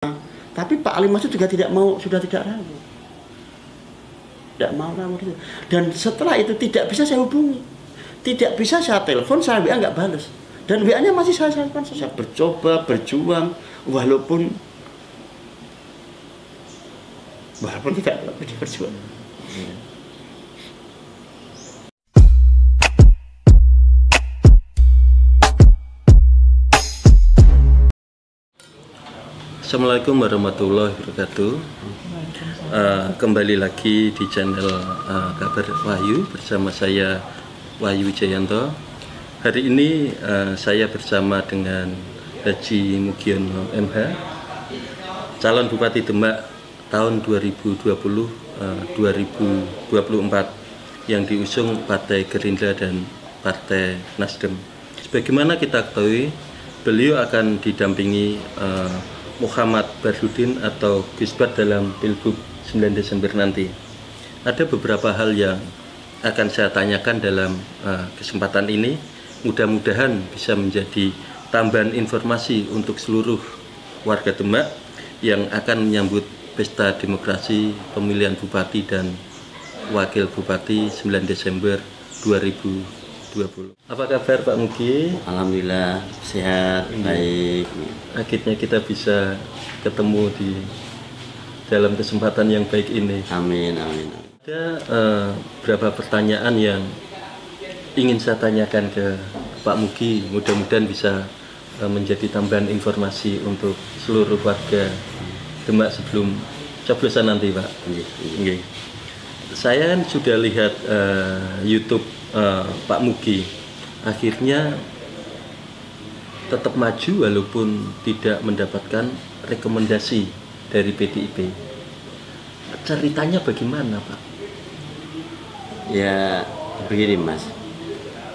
Tapi Pak Ali Masud juga tidak mau, sudah tidak ragu. Tidak mau ragu gitu. Dan setelah itu tidak bisa saya hubungi. Tidak bisa saya telepon, saya WA nggak balas. Dan WA-nya masih saya simpan. Saya bercoba, berjuang, walaupun tidak berjuang. Assalamualaikum warahmatullahi wabarakatuh. Kembali lagi di channel Kabar Wahyu bersama saya Wahyu Jayanto. Hari ini saya bersama dengan Haji Mugiono MH, calon Bupati Demak tahun 2020-2024 yang diusung Partai Gerindra dan Partai Nasdem. Sebagaimana kita ketahui, beliau akan didampingi Muhammad Bahrudin atau Gus Bad dalam Pilgub 9 Desember nanti. Ada beberapa hal yang akan saya tanyakan dalam kesempatan ini. Mudah-mudahan bisa menjadi tambahan informasi untuk seluruh warga Demak yang akan menyambut pesta demokrasi pemilihan Bupati dan Wakil Bupati 9 Desember 2020. Apa kabar Pak Mugi? Alhamdulillah sehat, baik. Akhirnya kita bisa ketemu di dalam kesempatan yang baik ini. Amin, amin. Ada beberapa pertanyaan yang ingin saya tanyakan ke Pak Mugi. Mudah-mudahan bisa menjadi tambahan informasi untuk seluruh warga Demak sebelum coblosan nanti, Pak. Iya. Saya kan sudah lihat YouTube Pak Mugi, akhirnya tetap maju walaupun tidak mendapatkan rekomendasi dari PDIP. Ceritanya bagaimana, Pak? Ya begini Mas,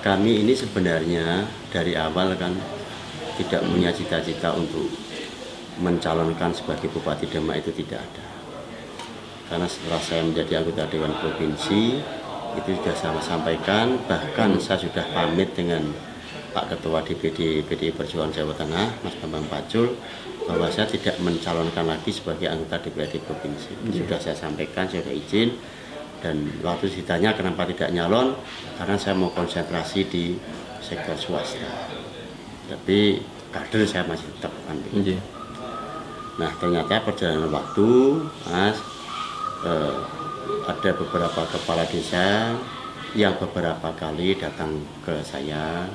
kami ini sebenarnya dari awal kan tidak punya cita-cita untuk mencalonkan sebagai Bupati Demak, itu tidak ada. Karena setelah saya menjadi anggota Dewan Provinsi, itu sudah saya sampaikan, bahkan saya sudah pamit dengan Pak Ketua DPD PDI Perjuangan Jawa Tengah, Mas Bambang Pacul, bahwa saya tidak mencalonkan lagi sebagai anggota DPRD Provinsi. Sudah saya sampaikan, saya sudah izin, dan waktu ditanya kenapa tidak nyalon, karena saya mau konsentrasi di sektor swasta. Tapi kader saya masih tetap kan. Nah ternyata perjalanan waktu, Mas, ada beberapa kepala desa yang beberapa kali datang ke saya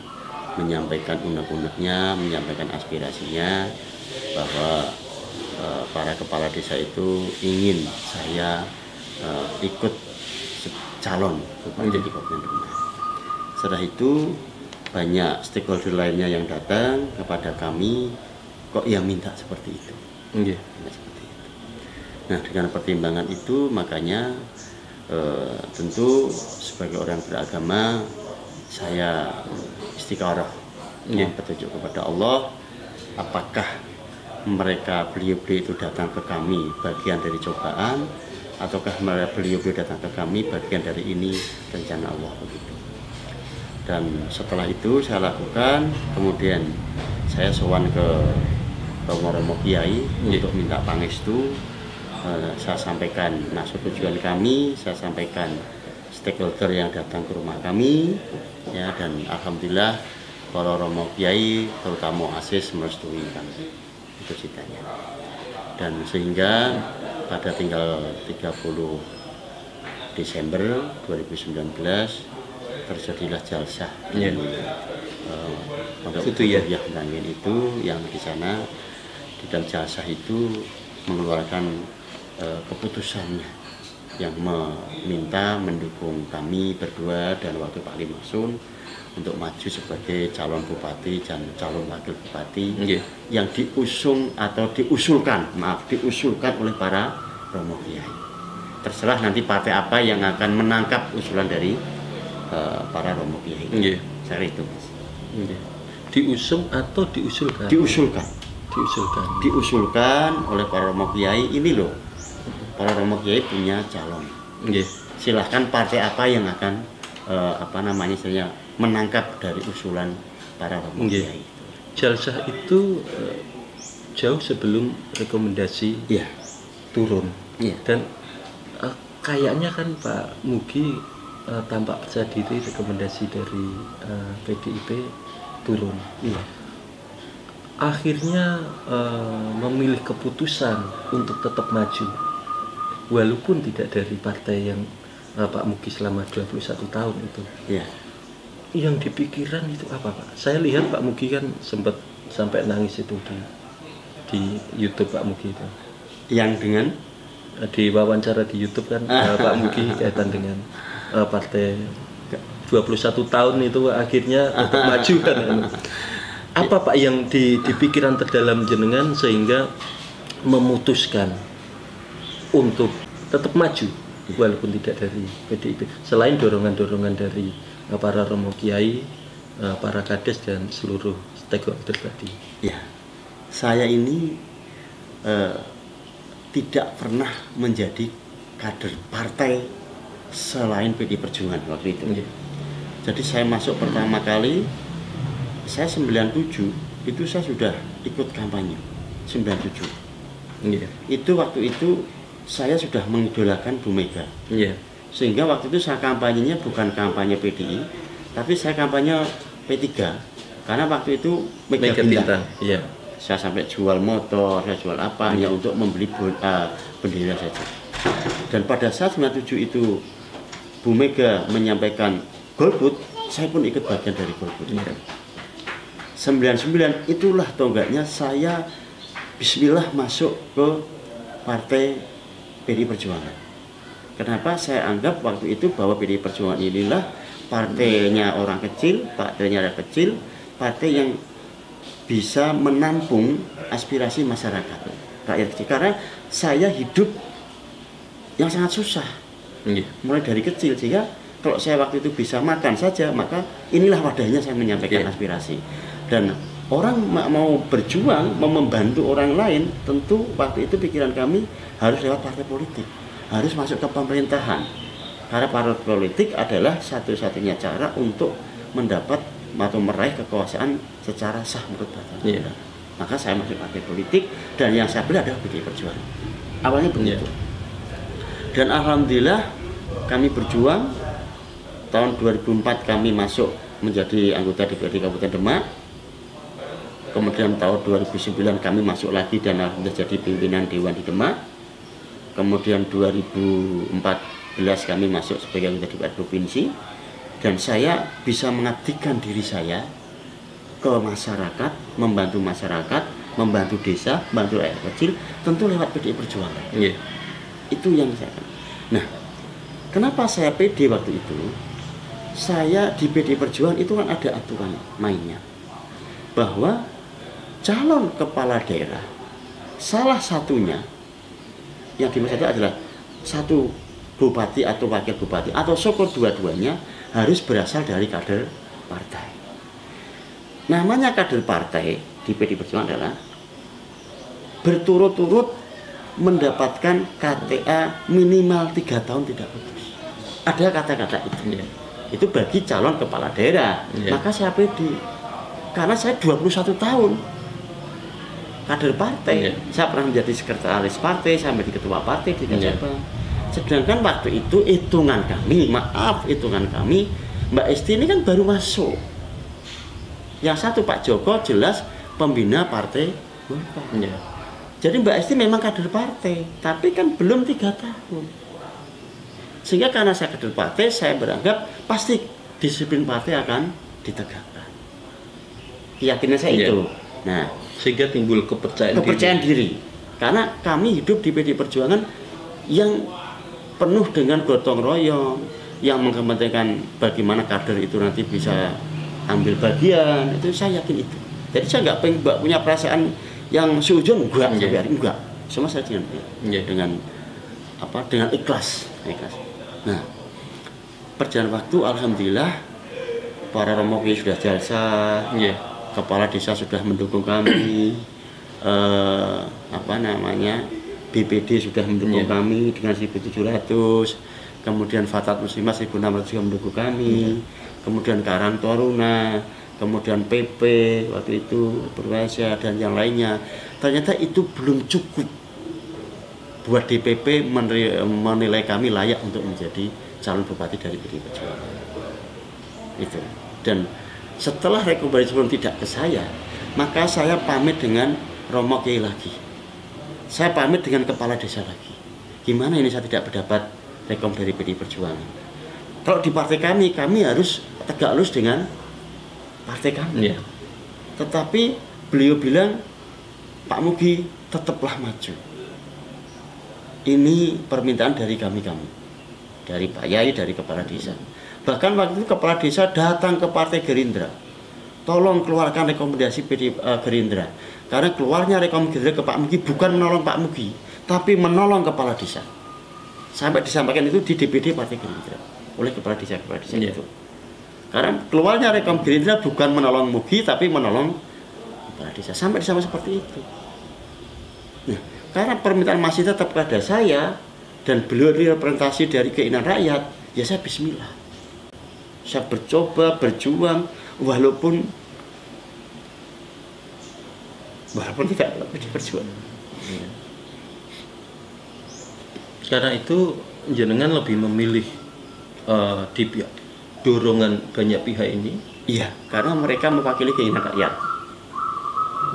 menyampaikan unek-uneknya, menyampaikan aspirasinya bahwa para kepala desa itu ingin saya ikut calon Bupati di Kabupaten Demak. Setelah itu banyak stakeholder lainnya yang datang kepada kami, kok yang minta seperti itu. Nah dengan pertimbangan itu makanya tentu sebagai orang beragama saya istiqarah petunjuk kepada Allah, apakah mereka beliau-beliau itu datang ke kami bagian dari cobaan, ataukah beliau-beliau datang ke kami bagian dari ini rencana Allah begitu. Dan setelah itu saya lakukan, kemudian saya sowan ke Romo Kiai untuk minta pangestu. Saya sampaikan maksud tujuan kami, saya sampaikan stakeholder yang datang ke rumah kami, ya, dan alhamdulillah para Romo Kiai terutama Asis merestui kami itu ceritanya. Dan sehingga pada tanggal 30 Desember 2019 terjadilah jalsah di Pondok Kuliah Bangin itu, yang di sana di dalam jalsah itu mengeluarkan keputusannya yang meminta mendukung kami berdua dan wakil Pak Ali Masud untuk maju sebagai calon bupati dan calon wakil bupati yang diusung atau diusulkan oleh para Romo Kiai. Terserah nanti partai apa yang akan menangkap usulan dari para Romo Kiai. Saya itu Mas. Diusung atau diusulkan? Diusulkan oleh para Romo Kiai. Ini loh, para Romo Kiai punya calon. Silahkan partai apa yang akan menangkap dari usulan para Romo Kiai. Jalsah itu jauh sebelum rekomendasi Iya. turun. Iya. Dan kayaknya kan Pak Mugi tampak percaya diri rekomendasi dari PDIP turun. Iya. Akhirnya memilih keputusan untuk tetap maju, walaupun tidak dari partai yang Pak Mugi selama 21 tahun itu. Iya. Yang dipikiran itu apa Pak? Saya lihat Pak Mugi kan sempat sampai nangis itu di YouTube Pak Mugi itu. Yang dengan Di wawancara di YouTube kan Pak Mugi kaitan dengan partai 21 tahun itu akhirnya tetap maju kan. Apa Pak yang di pikiran terdalam jenengan sehingga memutuskan untuk tetap maju walaupun tidak dari PDIP, selain dorongan-dorongan dari para romo kiai, para kades dan seluruh stakeholder tadi? Ya, saya ini tidak pernah menjadi kader partai selain PD Perjuangan waktu itu. Ya. Jadi saya masuk pertama kali, saya 97, itu saya sudah ikut kampanye, 97. Ya. Itu waktu itu saya sudah mengidolakan Bu Mega. Ya. Sehingga waktu itu saya kampanyenya bukan kampanye PDI, tapi saya kampanye P3. Karena waktu itu Mega Bintang. Ya. Saya sampai jual motor, saya jual apa, hanya untuk membeli bendera saja. Dan pada saat 97 itu Bu Mega menyampaikan golput, saya pun ikut bagian dari golput. Ya. 99 itulah tonggaknya saya bismillah masuk ke partai PDI Perjuangan. Kenapa? Saya anggap waktu itu bahwa PDI Perjuangan inilah partainya orang kecil, partainya rakyat kecil, partai yang bisa menampung aspirasi masyarakat rakyat kecil. Karena saya hidup yang sangat susah, mulai dari kecil, sehingga kalau saya waktu itu bisa makan saja, maka inilah wadahnya saya menyampaikan aspirasi. Dan orang mau berjuang, mau membantu orang lain, tentu waktu itu pikiran kami harus lewat partai politik, harus masuk ke pemerintahan. Karena partai politik adalah satu-satunya cara untuk mendapat atau meraih kekuasaan secara sah menurut partai. Yeah. Maka saya masuk partai politik dan yang saya pilih adalah PDI Perjuangan. Awalnya begitu. Dan alhamdulillah kami berjuang. Tahun 2004 kami masuk menjadi anggota DPRD Kabupaten Demak. Kemudian tahun 2009 kami masuk lagi dan menjadi pimpinan Dewan di Demak. Kemudian 2014 kami masuk sebagai anggota DPRD Provinsi. Dan saya bisa mengabdikan diri saya ke masyarakat, membantu masyarakat, membantu desa, membantu rakyat kecil, tentu lewat PDI Perjuangan. Yeah. Itu yang saya. Nah, kenapa saya PD waktu itu? Saya di PDI Perjuangan itu kan ada aturan mainnya, bahwa calon kepala daerah salah satunya yang dimaksud adalah satu bupati atau wakil bupati atau syukur dua-duanya harus berasal dari kader partai. Namanya kader partai di PDI Perjuangan adalah berturut-turut mendapatkan KTA minimal 3 tahun tidak putus. Ada kata-kata itu. Yeah. Itu bagi calon kepala daerah. Yeah. Maka saya PD. Karena saya 21 tahun kader partai. Yeah. Saya pernah menjadi sekretaris partai, saya menjadi ketua partai di Cabang. Sedangkan waktu itu hitungan kami, Mbak Esti ini kan baru masuk. Yang satu Pak Joko jelas pembina partai Golkar. Yeah. Jadi Mbak Esti memang kader partai, tapi kan belum 3 tahun. Sehingga karena saya kader partai, saya beranggap pasti disiplin partai akan ditegakkan. Keyakinan saya itu. Nah, sehingga timbul kepercayaan diri. Karena kami hidup di PDI Perjuangan yang penuh dengan gotong royong, yang mengepentingkan bagaimana kader itu nanti bisa ambil bagian. Itu saya yakin itu. Jadi saya nggak punya perasaan yang sujud enggak, enggak. Semua saya dengan ikhlas. Nah, perjalanan waktu alhamdulillah para romo kiai sudah jasa, kepala desa sudah mendukung kami, BPD sudah mendukung kami dengan 1.700, kemudian Fatat Muslimah 1.600 juga mendukung kami, kemudian Karang Taruna, kemudian PP waktu itu, Purwasa dan yang lainnya. Ternyata itu belum cukup buat DPP menilai kami layak untuk menjadi calon bupati dari PDI Perjuangan. Itu. Dan setelah rekomendasi tidak ke saya, maka saya pamit dengan Romo Kiai lagi. Saya pamit dengan kepala desa lagi. Gimana ini saya tidak mendapat rekom dari PDI Perjuangan? Kalau di partai kami harus tegak lurus dengan partai kami. Yeah. Tetapi beliau bilang, Pak Mugi tetaplah maju. Ini permintaan dari kami, dari Pak Yai, dari kepala desa. Bahkan waktu itu kepala desa datang ke Partai Gerindra, tolong keluarkan rekomendasi Gerindra, karena keluarnya rekomendasi Gerindra ke Pak Mugi bukan menolong Pak Mugi, tapi menolong kepala desa. Sampai disampaikan itu di DPD Partai Gerindra oleh kepala desa Yeah. itu. Karena keluarnya rekom Gerindra bukan menolong Mugi, tapi menolong kepala desa. Sampai disama seperti itu. Nah, karena permintaan masih tetap pada saya dan beliau representasi dari keinginan rakyat, ya saya bismillah. Saya bercoba, berjuang, walaupun tidak lebih berjuang. Karena itu jenengan lebih memilih di pihak dorongan banyak pihak ini. Iya, karena mereka mewakili keinginan rakyat.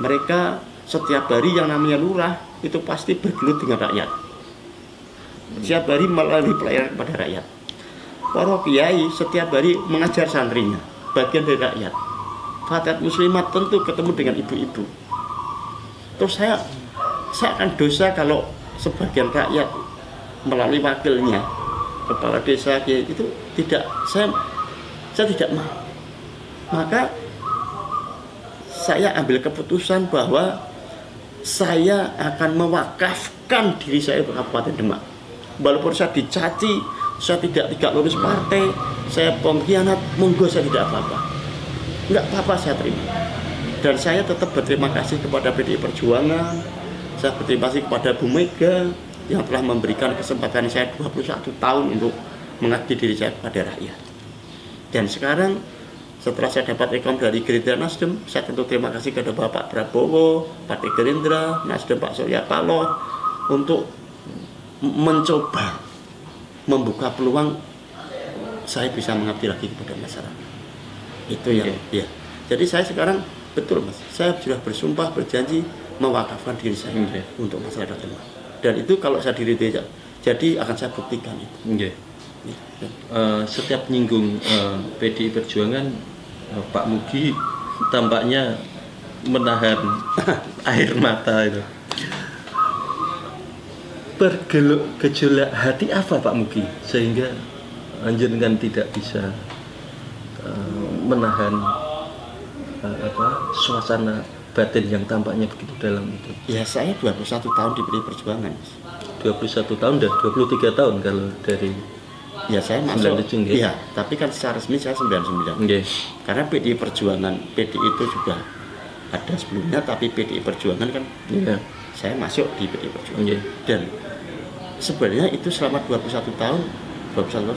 Mereka setiap hari yang namanya lurah itu pasti bergelut dengan rakyat. Setiap hari melalui pelayanan kepada rakyat. Para kiai setiap hari mengajar santrinya, bagian dari rakyat. Fatihat muslimat tentu ketemu dengan ibu-ibu. Terus saya akan dosa kalau sebagian rakyat melalui wakilnya, kepala desa itu tidak, saya tidak mau. Maka saya ambil keputusan bahwa saya akan mewakafkan diri saya ke Kabupaten Demak. Walaupun saya dicaci, saya tidak lulus partai, saya pengkhianat, monggo saya tidak apa-apa. Enggak apa-apa, saya terima. Dan saya tetap berterima kasih kepada PDI Perjuangan, saya berterima kasih kepada Bu Mega yang telah memberikan kesempatan saya 21 tahun untuk mengabdi diri saya kepada rakyat. Dan sekarang setelah saya dapat rekom dari Gerindra Nasdem, saya tentu terima kasih kepada Bapak Prabowo, Partai Gerindra, Nasdem Pak Surya Paloh untuk mencoba membuka peluang saya bisa mengabdi lagi kepada masyarakat. Itu yang ya. Jadi saya sekarang betul Mas, saya sudah bersumpah berjanji mewakafkan diri saya untuk masyarakat Demak. Dan itu kalau saya diri jadi akan saya buktikan itu. Setiap menyinggung PDI Perjuangan, Pak Mugi tampaknya menahan air mata itu. Bergejolak hati apa Pak Mugi sehingga jenengan tidak bisa menahan suasana batin yang tampaknya begitu dalam itu? Ya saya 21 tahun di PDI Perjuangan. 21 tahun dan 23 tahun kalau dari ya saya masuk. 97, iya, tapi kan secara resmi saya 99. Okay. Karena PDI Perjuangan, PDI itu juga ada sebelumnya, tapi PDI Perjuangan kan saya masuk di PDI Perjuangan. Dan sebenarnya itu selama 21 tahun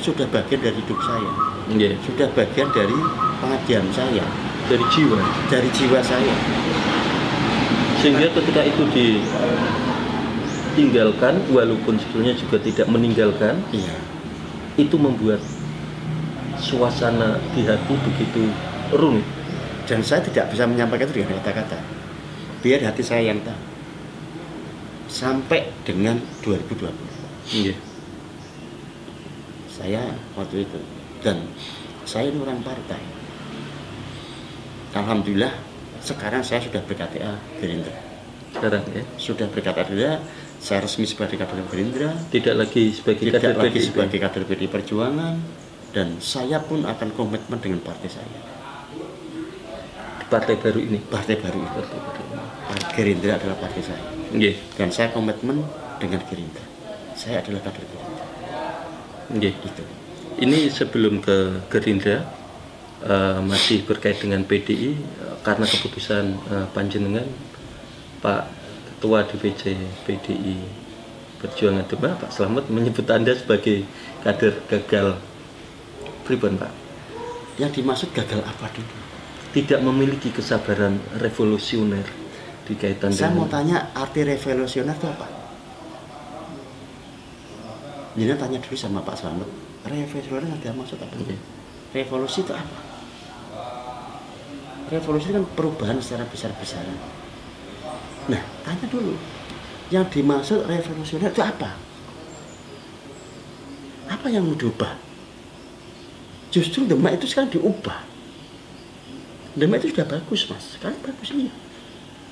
sudah bagian dari hidup saya. Sudah bagian dari pengabdian saya, dari jiwa saya. Sehingga ketika itu ditinggalkan, walaupun sebetulnya juga tidak meninggalkan, itu membuat suasana di hati begitu rumit. Dan saya tidak bisa menyampaikan itu dengan kata-kata. Biar hati saya yang tahu. Sampai dengan 2020. Saya waktu itu, dan saya ini orang partai. Alhamdulillah sekarang saya sudah ber-KTA Gerindra. Sekarang ya? Sudah ber-KTA Gerindra, saya resmi sebagai kader Gerindra. Tidak lagi sebagai kader PDI Perjuangan, dan saya pun akan komitmen dengan partai saya. Partai baru ini? Partai baru ini. Gerindra adalah partai saya. Dan saya komitmen dengan Gerindra. Saya adalah kader Gerindra. Gitu. Ini sebelum ke Gerindra, masih berkait dengan PDI, karena keputusan panjenengan Pak Ketua DPC PDI Perjuangan Demak, Pak Slamet, menyebut Anda sebagai kader gagal. Pripun Pak? Yang dimaksud gagal apa dulu? tidak memiliki kesabaran revolusioner di kaitan Saya dengan... mau tanya, arti revolusioner itu apa? Jadi tanya dulu sama Pak Slamet, revolusioner ada maksud apa? Oke. Revolusi itu apa? Revolusi kan perubahan secara besar-besaran. Nah, tanya dulu, yang dimaksud revolusioner itu apa? Apa yang mau diubah? Justru Demak itu sekarang diubah. Demak itu sudah bagus, Mas. Sekarang bagus iya.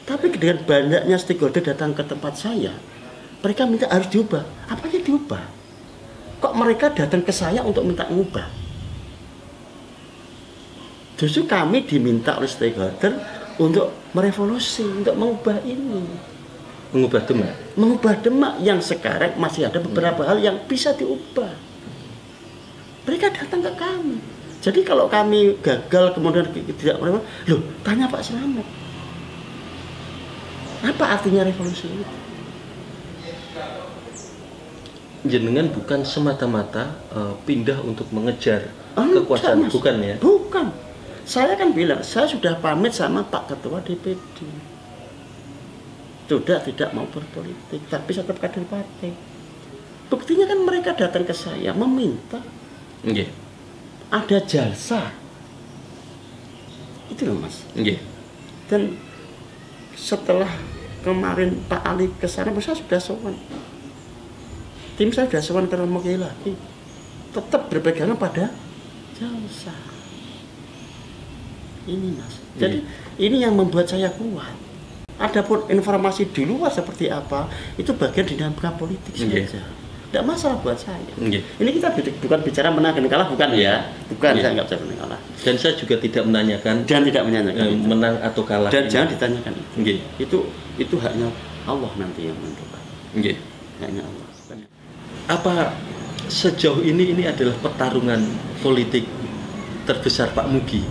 Tapi dengan banyaknya stakeholder datang ke tempat saya, mereka minta harus diubah. Apanya diubah? Kok mereka datang ke saya untuk minta mengubah? Justru kami diminta oleh stakeholder untuk merevolusi, untuk mengubah ini. Mengubah Demak? Mengubah Demak yang sekarang masih ada beberapa hal yang bisa diubah. Mereka datang ke kami. Jadi kalau kami gagal kemudian tidak merevolusi, loh tanya Pak Slamet. Apa artinya revolusi itu? Jenengan bukan semata-mata pindah untuk mengejar Enggak, kekuasaan, Mas. bukan ya? Bukan. Saya kan bilang, saya sudah pamit sama Pak Ketua DPD. Sudah tidak mau berpolitik, tapi saya tetap kader partai. Buktinya kan mereka datang ke saya meminta. Nggih. Ada jasa. Itu loh Mas. Nggih. Dan setelah kemarin Pak Ali ke sana, saya sudah sowan. Tim saya sudah sowan ke Romo Kiai lagi. Tetap berpegangan pada jasa. Ini Mas. Jadi ini yang membuat saya kuat. Adapun informasi di luar seperti apa, itu bagian dinamika politik saja. Tidak masalah buat saya. Ini kita bukan bicara menang dan kalah, bukan ya? Bukan, saya nggak bisa menang kalah. Dan saya juga tidak menanyakan dan tidak menanyakan menang atau kalah. Dan jangan ditanyakan itu. Itu haknya Allah nanti yang menentukan. Haknya Allah. Apa sejauh ini adalah pertarungan politik terbesar Pak Mugi?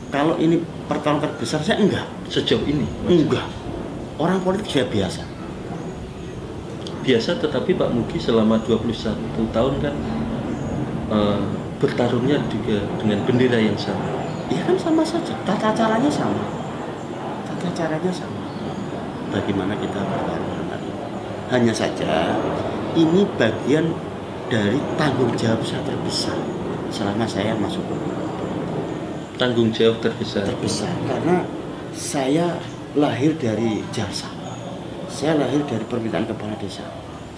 Kalau ini pertarungan terbesar, saya enggak. Sejauh ini? Enggak. Orang politik sudah biasa. Biasa, tetapi Pak Mugi selama 21 tahun kan bertarungnya juga dengan bendera yang sama. Ya kan sama saja, tata caranya sama. Bagaimana kita bertarung dengan ini? Hanya saja ini bagian dari tanggung jawab saya terbesar selama saya masuk ke tanggung jawab terbesar karena saya lahir dari jasa, saya lahir dari permintaan kepala desa,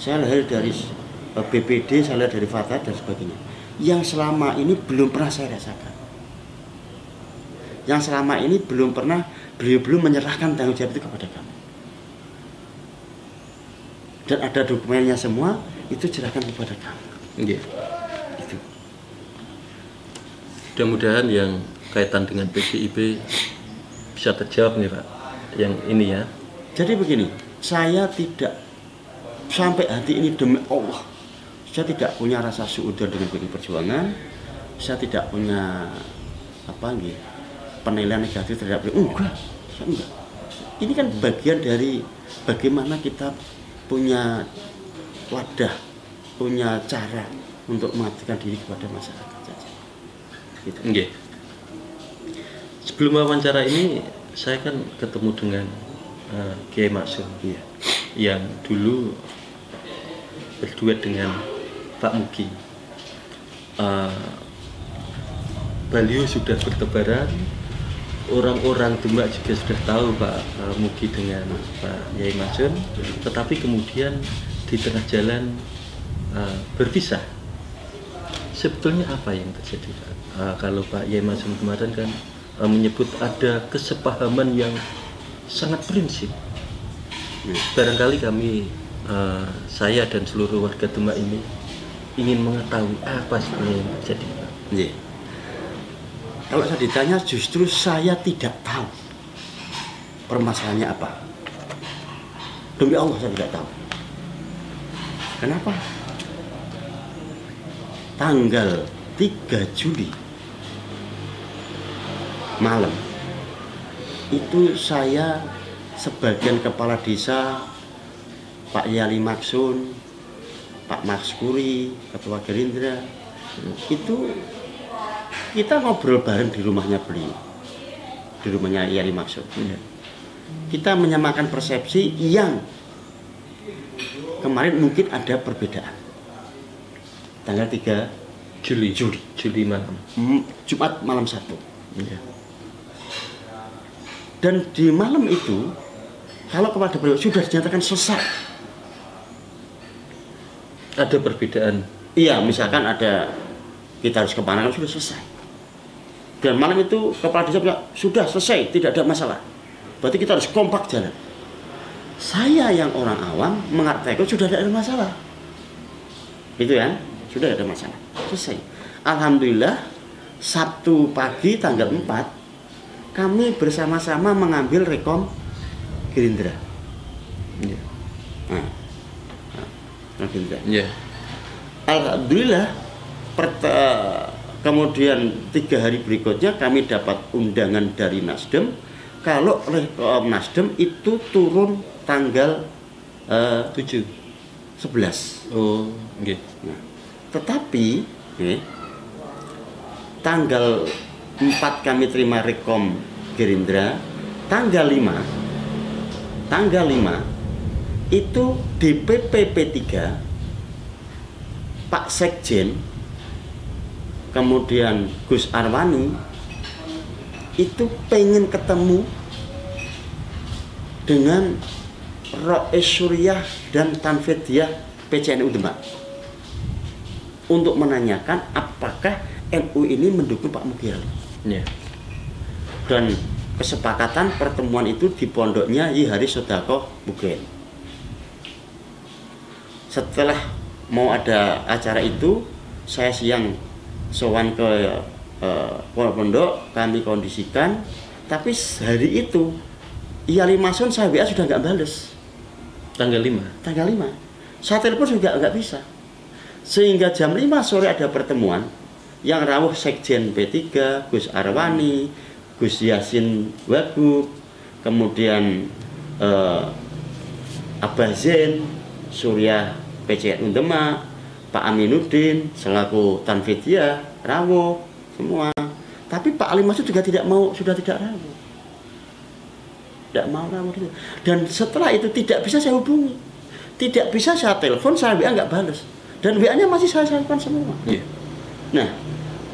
saya lahir dari BPD, saya lahir dari Fatah dan sebagainya, yang selama ini belum pernah saya rasakan, yang selama ini beliau belum menyerahkan tanggung jawab itu kepada kami, dan ada dokumennya semua, itu serahkan kepada kami. Itu. Mudah-mudahan yang kaitan dengan PDIP bisa terjawab nih Pak, yang ini ya. Jadi begini, saya tidak sampai hati ini demi Allah, saya tidak punya rasa suudzon dengan PDI Perjuangan, saya tidak punya penilaian negatif terhadap enggak. Ini kan bagian dari bagaimana kita punya wadah, punya cara untuk mengabdikan diri kepada masyarakat saja. Gitu. Sebelum wawancara ini, saya kan ketemu dengan Kiai Maksum, yang dulu berduet dengan Pak Mugi. Baliho sudah bertebaran, orang-orang Demak juga sudah tahu Pak Mugi dengan Pak Kiai Maksum, tetapi kemudian di tengah jalan berpisah. Sebetulnya apa yang terjadi Pak? Kalau Pak Kiai Maksum kemarin kan menyebut ada kesepahaman yang sangat prinsip. Barangkali kami, saya dan seluruh warga Demak ini ingin mengetahui apa sebenarnya yang terjadi Pak. Kalau saya ditanya, justru saya tidak tahu permasalahannya apa. Demi Allah saya tidak tahu. Kenapa? Tanggal 3 Juli malam itu saya sebagian kepala desa, Pak Yali Maksun, Pak Makskuri, Ketua Gerindra, itu kita ngobrol bareng di rumahnya beliau, di rumahnya Yai Maksud. Kita menyamakan persepsi yang kemarin mungkin ada perbedaan. Tanggal 3 Juli malam. Jumat malam 1. Dan di malam itu, kalau kepada beliau sudah dinyatakan selesai. Ada perbedaan. Iya, misalkan ada kita harus kemana kan sudah selesai. Dan malam itu kepala desa bilang sudah selesai, tidak ada masalah. Berarti kita harus kompak jalan. Saya yang orang awam mengatakan sudah tidak ada masalah. Itu ya, sudah tidak ada masalah. Selesai. Alhamdulillah Sabtu pagi tanggal 4 kami bersama-sama mengambil rekom Gerindra. Gerindra. Alhamdulillah kemudian 3 hari berikutnya kami dapat undangan dari Nasdem kalau rekom Nasdem itu turun tanggal 11. Oh, nggih. Nah, tetapi tanggal 4 kami terima rekom Gerindra, tanggal 5 itu DPP P3 Pak Sekjen kemudian Gus Arwani itu pengen ketemu dengan Rois Suriah dan Tanfidiyah PCNU Demak untuk menanyakan apakah NU ini mendukung Pak Mugyali. Dan kesepakatan pertemuan itu di pondoknya Yi Haris Sodako Bugen. Setelah mau ada acara itu, saya siang sowan ke pondok, kami kondisikan, tapi hari itu Yai Maksud saya WA sudah nggak bales. Tanggal 5. Saya telepon juga nggak bisa. Sehingga jam 5 sore ada pertemuan yang rawuh Sekjen P3, Gus Arwani, Gus Yasin Wagub, kemudian Abah Zain, Surya PCNU Demak, Pak Aminuddin selaku Tanfidiyah, rawuh semua. Tapi Pak Ali Maksud juga tidak mau, sudah tidak rawuh. Tidak mau rawuh itu. Dan setelah itu tidak bisa saya hubungi. Tidak bisa saya telepon, saya WA nggak balas. Dan WA-nya masih saya salahkan semua. Nah,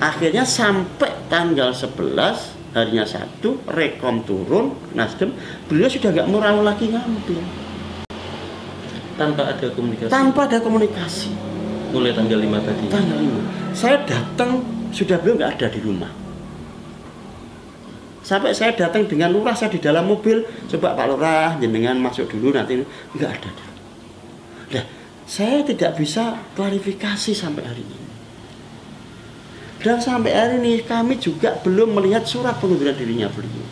akhirnya sampai tanggal 11 harinya 1 rekom turun Nasdem, beliau sudah nggak mau rawuh lagi ngambil. Tanpa ada komunikasi. Mulai tanggal 5 tadi. Tanggal 5. Saya datang sudah beliau nggak ada di rumah. Sampai saya datang dengan lurah, saya di dalam mobil, coba Pak Lurah jenengan masuk dulu nanti, nggak ada. Nah, saya tidak bisa klarifikasi sampai hari ini. Dan sampai hari ini kami juga belum melihat surat pengunduran dirinya beliau.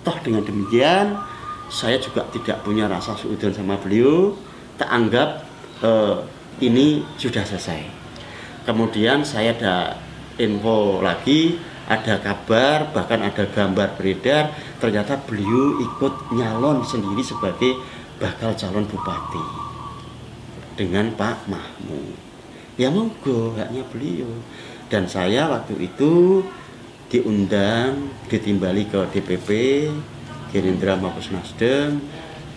Toh dengan demikian, saya juga tidak punya rasa suudzon sama beliau. Tak anggap ini sudah selesai. Kemudian saya ada info lagi, ada kabar, bahkan ada gambar beredar, ternyata beliau ikut nyalon sendiri sebagai bakal calon bupati dengan Pak Mahmud. Ya monggo, haknya beliau. Dan saya waktu itu diundang, ditimbali ke DPP Gerindra maupun Nasdem,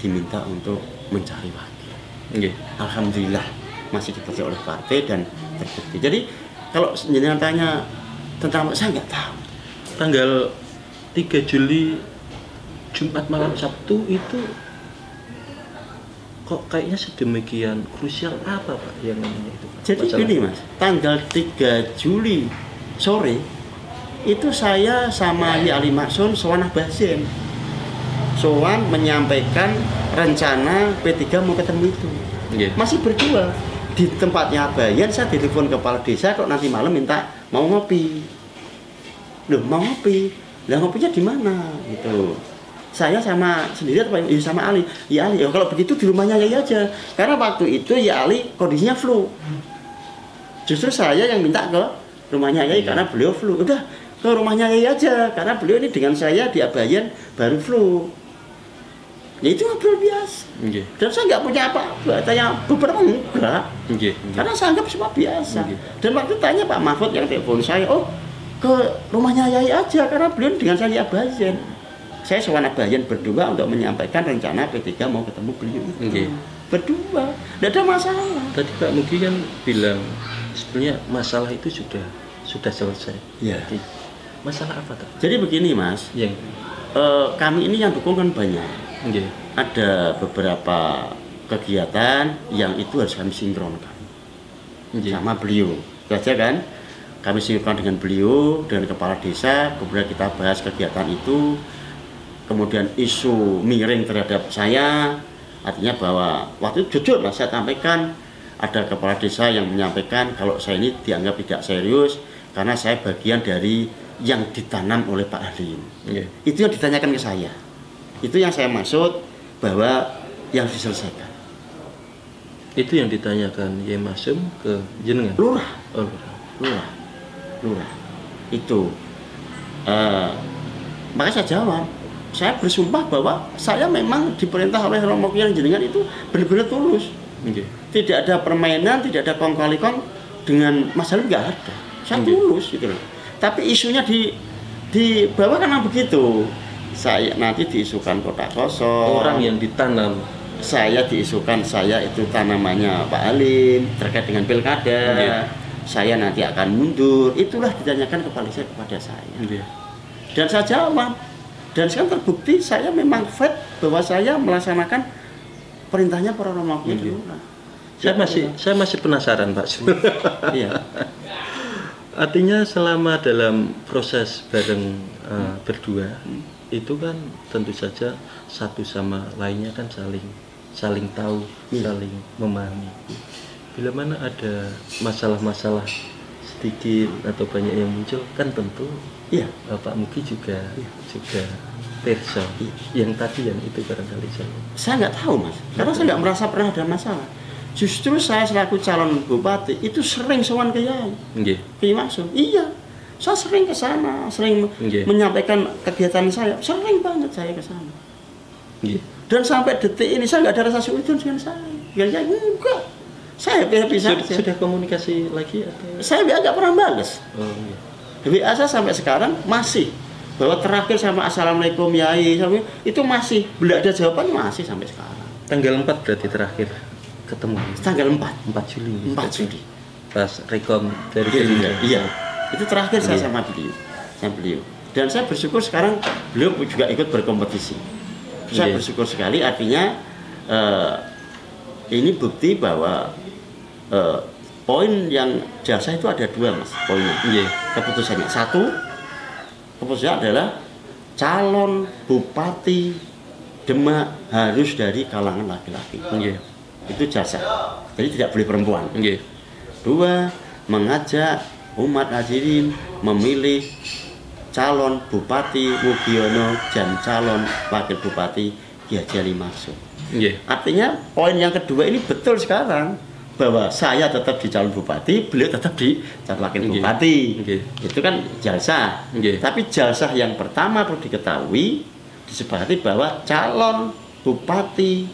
diminta untuk mencari wakil. Alhamdulillah masih dipercaya oleh partai dan terbukti. Jadi kalau jenengan tanya tentang saya nggak tahu. Tanggal 3 Juli Jumat malam Sabtu itu kok kayaknya sedemikian krusial apa Pak yang namanya itu? Jadi gini Mas, tanggal 3 Juli sore itu saya sama Yai Maksud sowan Abah Zain. Sowan menyampaikan rencana P3 mau ketemu itu. Masih berdua di tempatnya Abah Zain, saya telepon kepala desa kok nanti malam minta mau ngopi. Loh, mau ngopi. Lah ngopinya di mana gitu. Saya sama sendiri atau sama Ali? Ya Ali, ya kalau begitu di rumahnya Yai aja. Karena waktu itu ya Ali kondisinya flu. Justru saya yang minta ke rumahnya Yai karena beliau flu. Udah ke rumahnya Yai aja karena beliau ini dengan saya di Abayan baru flu. Ya itu ngobrol biasa. Nggih. Dan saya nggak punya apa-apa, tanya beberapa enggak. Nggih. Karena saya anggap semua biasa. Nggih. Dan waktu tanya Pak Mahfud yang telepon saya, oh ke rumahnya Yai aja, karena beliau dengan saya Abayan. Saya sewan Abayan berdua untuk menyampaikan rencana P3 mau ketemu beliau. Nggih. Berdua, tidak ada masalah. Tadi Pak Mugi kan bilang sebenarnya masalah itu sudah selesai. Ya. Jadi, masalah apa tuh? Jadi begini Mas, Yang kami ini yang dukung kan banyak. nggih. Ada beberapa kegiatan yang itu harus kami sinkronkan Nggih. sama beliau. Saja kan, kami sinkron dengan beliau, dengan kepala desa, kemudian kita bahas kegiatan itu, kemudian isu miring terhadap saya, artinya bahwa waktu itu jujur lah saya sampaikan, ada kepala desa yang menyampaikan kalau saya ini dianggap tidak serius karena saya bagian dari yang ditanam oleh Pak Halim. Nggih. Itu yang ditanyakan ke saya. Itu yang saya maksud bahwa yang diselesaikan. Itu yang ditanyakan Yai Masum ke jenengan. Lurah, Oh, lurah. Itu. Maka saya jawab. Saya bersumpah bahwa saya memang diperintah oleh Romo Kyai jenengan itu benar-benar tulus. nggih. Tidak ada permainan, tidak ada kong-kali-kong dengan Mas Halim, nggak ada. Saya tulus gitu loh. Tapi isunya di bawah kan begitu. Saya nanti diisukan kotak kosong. Orang yang ditanam. Saya diisukan saya itu tanamannya Pak Halim terkait dengan pilkada. Iya. Saya nanti akan mundur. Itulah ditanyakan kepada saya. Nggih. Dan saya jawab. Dan sekarang terbukti saya memang fair bahwa saya melaksanakan perintahnya para Romo Kyai Iya. Lurah. Saya masih penasaran, Pak. Iya. Artinya selama dalam proses bareng berdua itu kan tentu saja satu sama lainnya kan saling tahu, saling memahami. Bila mana ada masalah-masalah sedikit atau banyak yang muncul kan tentu Iya. Pak Mugi juga perso yang tadi yang itu barangkali Saya nggak tahu Mas, karena saya nggak merasa pernah ada masalah. Justru saya selaku calon bupati itu sering sowan ke Yai. nggih. Kiai Maksum, iya. Saya sering ke sana, sering Nggih. menyampaikan kegiatan saya. Sering banget saya ke sana. Nggih. Dan sampai detik ini saya nggak ada rasa suudon dengan saya. Dengan Yai, enggak. Saya happy saja. Sudah komunikasi lagi atau Saya nggak pernah balas. oh iya. WA saya sampai sekarang masih. Bahwa terakhir sama Assalamualaikum Yai, itu masih. Belum ada jawaban masih sampai sekarang. Tanggal 4 berarti terakhir ketemu. Tanggal 4. 4 Juli. 4 Juli. Pas rekom dari Iya, Gerindra. iya. Itu terakhir saya Iya. sama beliau. Dan saya bersyukur sekarang beliau juga ikut berkompetisi. Saya Iya. bersyukur sekali, artinya ini bukti bahwa poin yang jasa itu ada dua Mas poinnya. Iya. Keputusannya satu, keputusannya adalah calon bupati Demak harus dari kalangan laki-laki. Iya. Itu jasa. Jadi tidak boleh perempuan. Iya. Dua, mengajak umat hadirin memilih calon bupati Mugiono dan calon wakil bupati Ki Haji Ali Maksum. Iya. Artinya poin yang kedua ini betul sekarang bahwa saya tetap di calon bupati, beliau tetap di calon wakil Nggih. bupati. Nggih. Itu kan jalsah. Nggih. Tapi jalsah yang pertama perlu diketahui disepakati bahwa calon bupati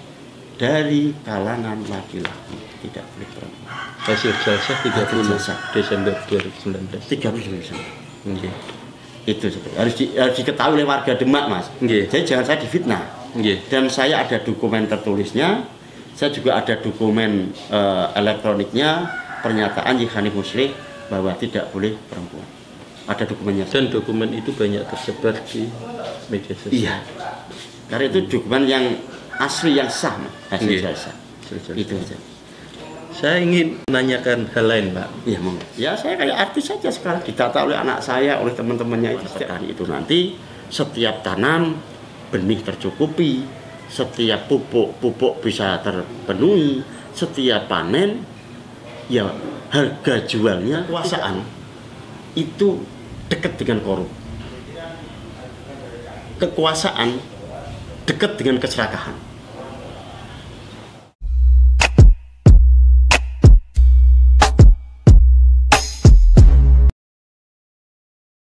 dari kalangan laki-laki, tidak boleh perempuan. Hasil jalsah 30 Jalsah. Desember 2019. 30%. Nggih. Itu harus diketahui oleh warga Demak Mas. Nggih. Jadi jangan saya difitnah. Nggih. Dan saya ada dokumen tertulisnya, saya juga ada dokumen elektroniknya, pernyataan Yihani Muslih bahwa tidak boleh perempuan. Ada dokumennya. Dan dokumen itu banyak tersebar di media sosial. Iya. Karena itu dokumen yang asli, yang sah, Mas. Hasil Nggih. jalsah. Itu aja. Saya ingin menanyakan hal lain, Pak. Iya, Mong. Ya saya kayak artis saja sekarang, didata oleh anak saya, oleh teman-temannya itu setiap hari itu nanti setiap tanam benih tercukupi, setiap pupuk bisa terpenuhi, setiap panen ya harga jualnya kekuasaan itu dekat dengan korup. Kekuasaan dekat dengan keserakahan.